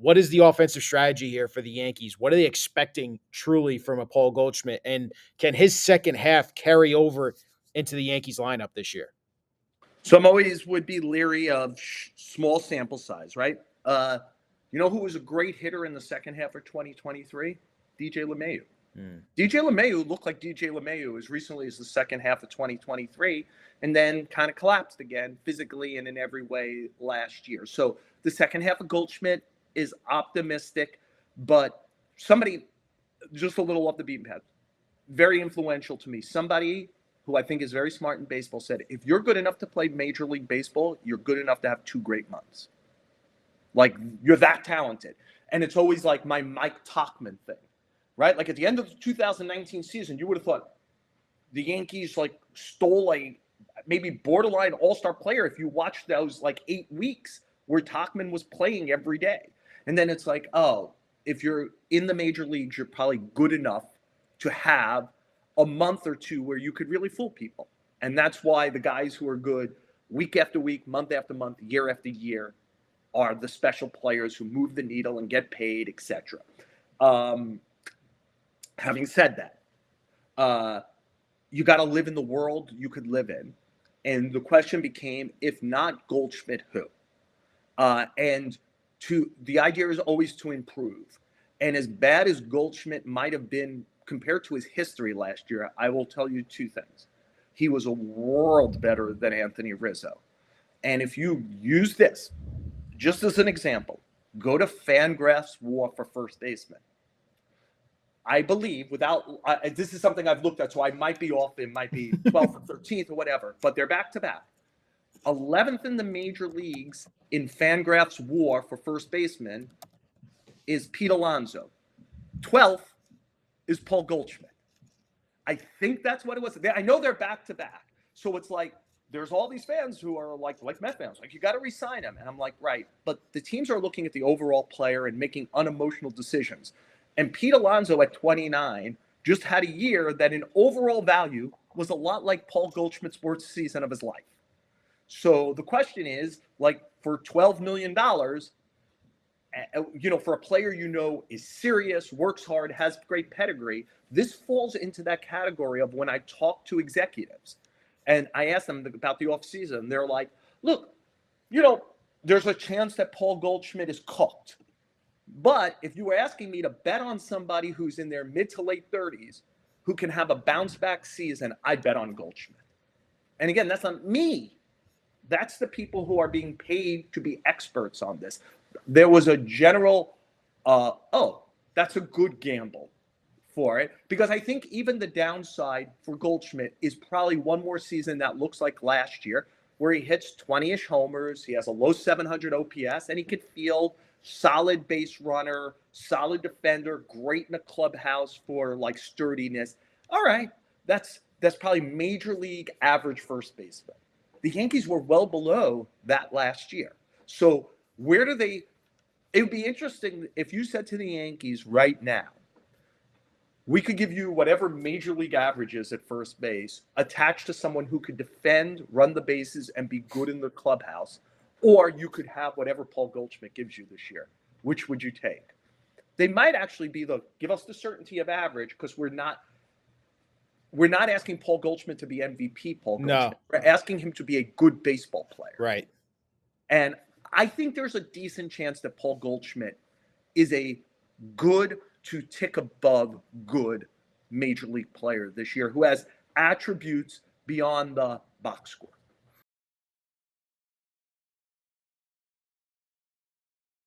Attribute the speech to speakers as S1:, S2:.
S1: what is the offensive strategy here for the Yankees? What are they expecting truly from a Paul Goldschmidt? And can his second half carry over into the Yankees lineup this year?
S2: So I'm always would be leery of small sample size, right? You know who was a great hitter in the second half of 2023? DJ LeMahieu. DJ LeMahieu looked like DJ LeMahieu as recently as the second half of 2023, and then kind of collapsed again physically and in every way last year. So the second half of Goldschmidt is optimistic, but somebody just a little off the beaten path, very influential to me. Somebody who I think is very smart in baseball said, if you're good enough to play Major League Baseball, you're good enough to have 2 great months. Like, you're that talented. And it's always like my Mike Tauchman thing, right? Like, at the end of the 2019 season, you would have thought the Yankees, like, stole a maybe borderline all-star player if you watched those, like, 8 weeks where Tauchman was playing every day. And then it's like, oh, if you're in the major leagues, you're probably good enough to have a month or two where you could really fool people. And that's why the guys who are good week after week, month after month, year after year are the special players who move the needle and get paid, etc. Having said that, you got to live in the world you could live in. And the question became, if not Goldschmidt, who? And the idea is always to improve. And as bad as Goldschmidt might have been compared to his history last year, I will tell you 2 things. He was a world better than Anthony Rizzo. And if you use this just as an example, go to Fangraph's WAR for first baseman. I believe this is something I've looked at, so I might be off. It might be 12th or 13th or whatever, but they're back to back. 11th in the major leagues in Fangraph's WAR for first baseman is Pete Alonso. 12th is Paul Goldschmidt. I think that's what it was. I know they're back to back. So it's like, there's all these fans who are like Met fans, like, you got to re-sign him. And I'm like, right. But the teams are looking at the overall player and making unemotional decisions. And Pete Alonso at 29 just had a year that in overall value was a lot like Paul Goldschmidt's worst season of his life. So the question is, like, for $12 million, for a player is serious, works hard, has great pedigree, this falls into that category of when I talk to executives and I ask them about the offseason, they're like, look, there's a chance that Paul Goldschmidt is cooked. But if you were asking me to bet on somebody who's in their mid to late 30s who can have a bounce back season, I'd bet on Goldschmidt. And again, that's not me. That's the people who are being paid to be experts on this. There was a general, that's a good gamble for it. Because I think even the downside for Goldschmidt is probably one more season that looks like last year, where he hits 20-ish homers, he has a low 700 OPS, and he could field, solid base runner, solid defender, great in the clubhouse for like sturdiness. All right, that's probably major league average first baseman. The Yankees were well below that last year. So where do they – it would be interesting if you said to the Yankees right now, we could give you whatever major league average is at first base attached to someone who could defend, run the bases, and be good in the clubhouse, or you could have whatever Paul Goldschmidt gives you this year. Which would you take? They might actually be give us the certainty of average, because we're not asking Paul Goldschmidt to be MVP Paul Goldschmidt. We're asking him to be a good baseball player.
S1: Right.
S2: And I think there's a decent chance that Paul Goldschmidt is a good to tick above good major league player this year who has attributes beyond the box score.